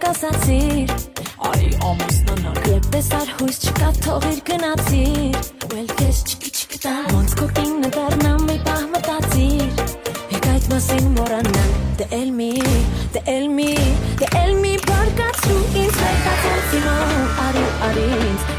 ասացիր Արի ամուսնանանք Եպպես արհույս չկա թողիր գնացիր Ու էլ քեզ չկի տա Ոնց քո կինը դառնամ մի պահ մտածիր Եկ այդ մասին մոռանալ Դե էլ մի բարկացրու ինձ Մեկացել սիրո արի ինձ